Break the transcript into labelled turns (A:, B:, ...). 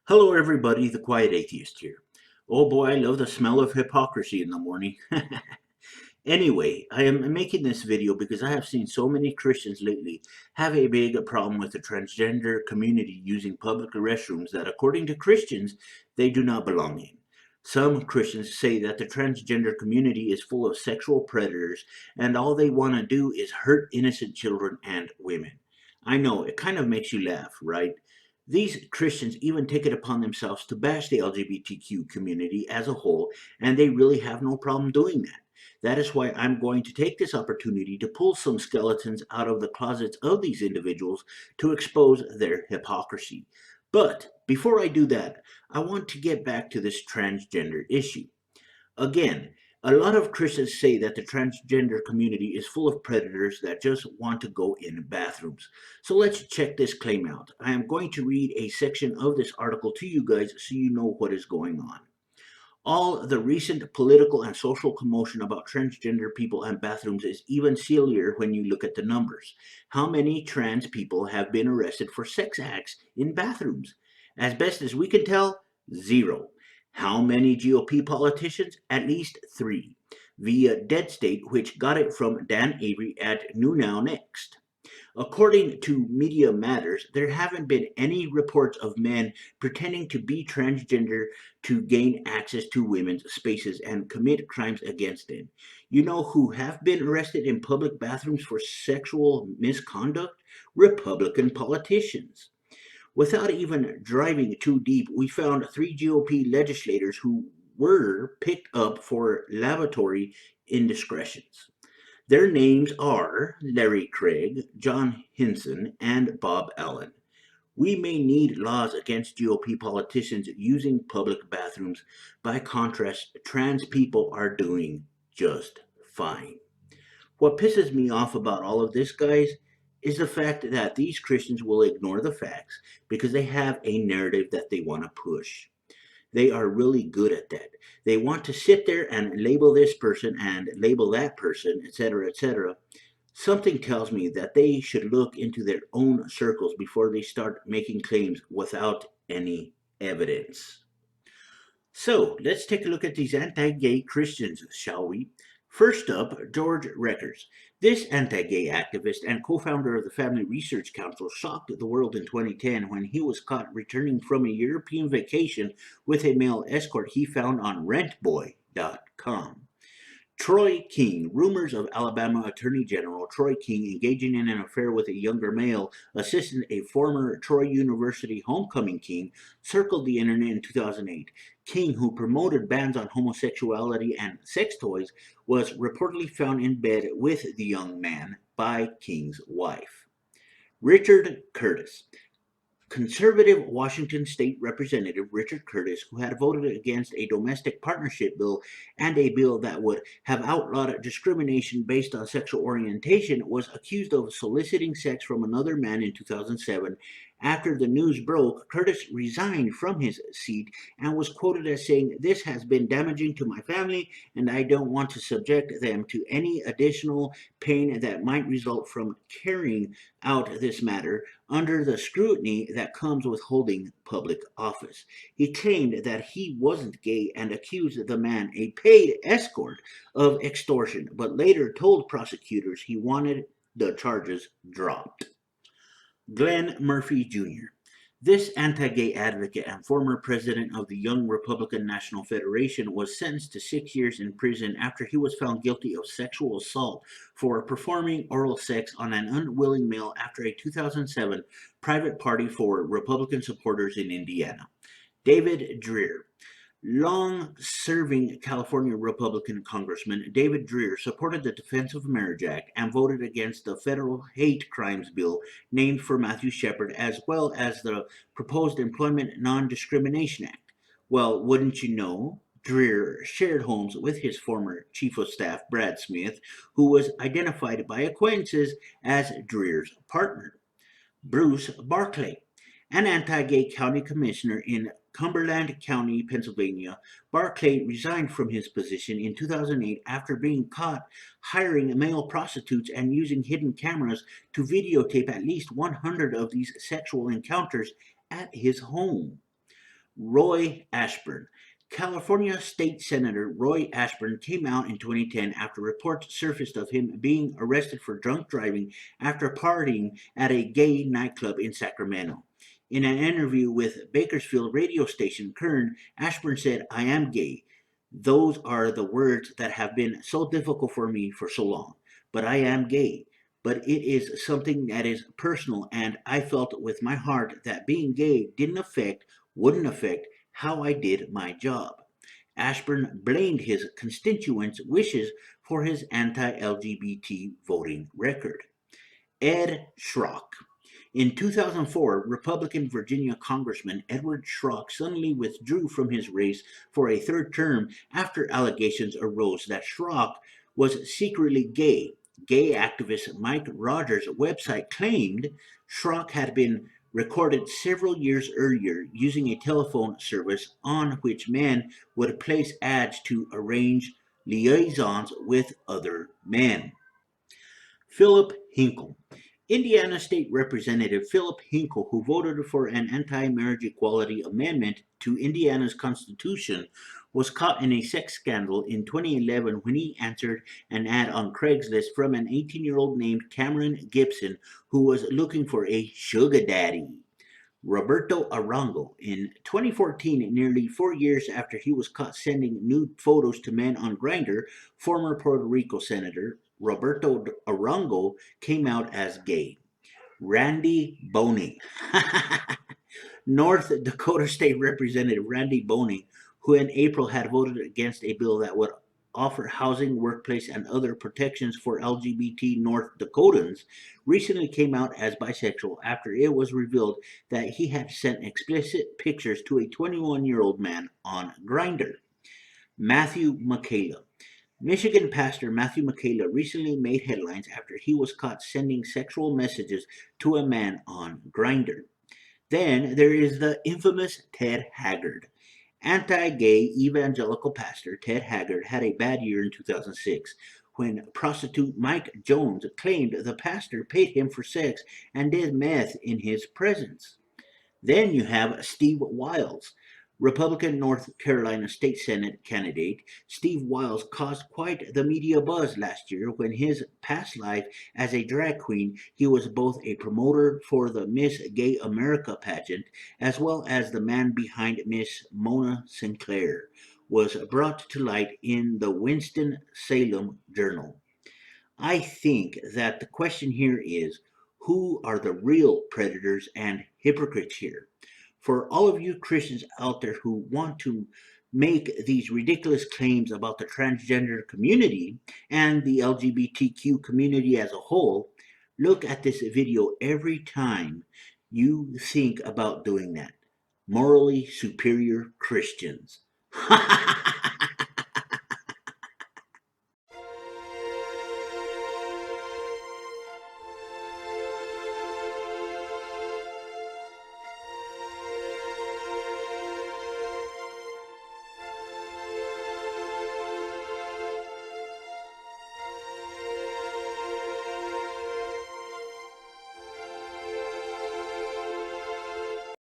A: Hello, everybody. The Quiet Atheist here. Oh boy, I love the smell of hypocrisy in the morning. Anyway, I am making this video because I have seen so many Christians lately have a big problem with the transgender community using public restrooms that, according to Christians, they do not belong in. Some Christians say that the transgender community is full of sexual predators and all they want to do is hurt innocent children and women. I know, it kind of makes you laugh, right? These Christians even take it upon themselves to bash the LGBTQ community as a whole, and they really have no problem doing that. That is why I'm going to take this opportunity to pull some skeletons out of the closets of these individuals to expose their hypocrisy. But before I do that, I want to get back to this transgender issue. Again, a lot of Christians say that the transgender community is full of predators that just want to go in bathrooms. So let's check this claim out. I am going to read a section of this article to you guys so you know what is going on. All the recent political and social commotion about transgender people and bathrooms is even sillier when you look at the numbers. How many trans people have been arrested for sex acts in bathrooms? As best as we can tell, zero. How many GOP politicians? At least three. Via Dead State, which got it from Dan Avery at New Now Next. According to Media Matters, there haven't been any reports of men pretending to be transgender to gain access to women's spaces and commit crimes against them. You know who have been arrested in public bathrooms for sexual misconduct? Republican politicians. Without even driving too deep, we found three GOP legislators who were picked up for lavatory indiscretions. Their names are Larry Craig, John Hinson, and Bob Allen. We may need laws against GOP politicians using public bathrooms. By contrast, trans people are doing just fine. What pisses me off about all of this, guys, is the fact that these Christians will ignore the facts because they have a narrative that they want to push. They are really good at that. They want to sit there and label this person and label that person, etc., etc. Something tells me that they should look into their own circles before they start making claims without any evidence. So let's take a look at these anti gay Christians, shall we? First up, George Reckers. This anti gay activist and co founder of the Family Research Council shocked the world in 2010 when he was caught returning from a European vacation with a male escort he found on rentboy.com. Troy King. Rumors of Alabama Attorney General Troy King engaging in an affair with a younger male assistant, a former Troy University homecoming king, circled the internet in 2008. King, who promoted bans on homosexuality and sex toys, was reportedly found in bed with the young man by King's wife. Richard Curtis. Conservative Washington State Representative Richard Curtis, who had voted against a domestic partnership bill and a bill that would have outlawed discrimination based on sexual orientation, was accused of soliciting sex from another man in 2007. After the news broke, Curtis resigned from his seat and was quoted as saying, "This has been damaging to my family, and I don't want to subject them to any additional pain that might result from carrying out this matter under the scrutiny that comes with holding public office." He claimed that he wasn't gay and accused the man, a paid escort, of extortion, but later told prosecutors he wanted the charges dropped. Glenn Murphy Jr. This anti gay advocate and former president of the Young Republican National Federation was sentenced to 6 years in prison after he was found guilty of sexual assault for performing oral sex on an unwilling male after a 2007 private party for Republican supporters in Indiana. David Dreher. Long-serving California Republican Congressman David Dreher supported the Defense of Marriage Act and voted against the federal hate crimes bill named for Matthew Shepard, as well as the proposed Employment Non-Discrimination Act. Well, wouldn't you know, Dreher shared homes with his former chief of staff, Brad Smith, who was identified by acquaintances as Dreher's partner. Bruce Barclay. An anti-gay county commissioner in Cumberland County, Pennsylvania, Barclay resigned from his position in 2008 after being caught hiring male prostitutes and using hidden cameras to videotape at least 100 of these sexual encounters at his home. Roy Ashburn. California State Senator Roy Ashburn came out in 2010 after reports surfaced of him being arrested for drunk driving after partying at a gay nightclub in Sacramento. In an interview with Bakersfield radio station Kern, Ashburn said, "I am gay. Those are the words that have been so difficult for me for so long. But I am gay. But it is something that is personal, and I felt with my heart that being gay wouldn't affect how I did my job." Ashburn blamed his constituents' wishes for his anti LGBT voting record. Ed Schrock. In 2004, Republican Virginia Congressman Edward Schrock suddenly withdrew from his race for a third term after allegations arose that Schrock was secretly gay. Gay activist Mike Rogers' website claimed Schrock had been recorded several years earlier using a telephone service on which men would place ads to arrange liaisons with other men. Philip Hinkle. Indiana State Representative Philip Hinkle, who voted for an anti marriage equality amendment to Indiana's Constitution, was caught in a sex scandal in 2011 when he answered an ad on Craigslist from an 18-year-old named Cameron Gibson who was looking for a sugar daddy. Roberto Arango. In 2014, nearly 4 years after he was caught sending nude photos to men on Grindr, former Puerto Rico Senator Roberto Arango came out as gay. Randy Boney. North Dakota State Representative Randy Boney, who in April had voted against a bill that would offer housing, workplace, and other protections for LGBT North Dakotans, recently came out as bisexual after it was revealed that he had sent explicit pictures to a 21-year-old man on Grindr. Matthew McCalla. Michigan pastor Matthew McCalla recently made headlines after he was caught sending sexual messages to a man on Grindr. Then there is the infamous Ted Haggard. Anti gay evangelical pastor Ted Haggard had a bad year in 2006 when prostitute Mike Jones claimed the pastor paid him for sex and did meth in his presence. Then you have Steve Wiles. Republican North Carolina State Senate candidate Steve Wiles caused quite the media buzz last year when his past life as a drag queen, he was both a promoter for the Miss Gay America pageant as well as the man behind Miss Mona Sinclair, was brought to light in the Winston-Salem Journal. I think that the question here is, who are the real predators and hypocrites here? For all of you Christians out there who want to make these ridiculous claims about the transgender community and the LGBTQ community as a whole, look at this video every time you think about doing that. Morally superior Christians.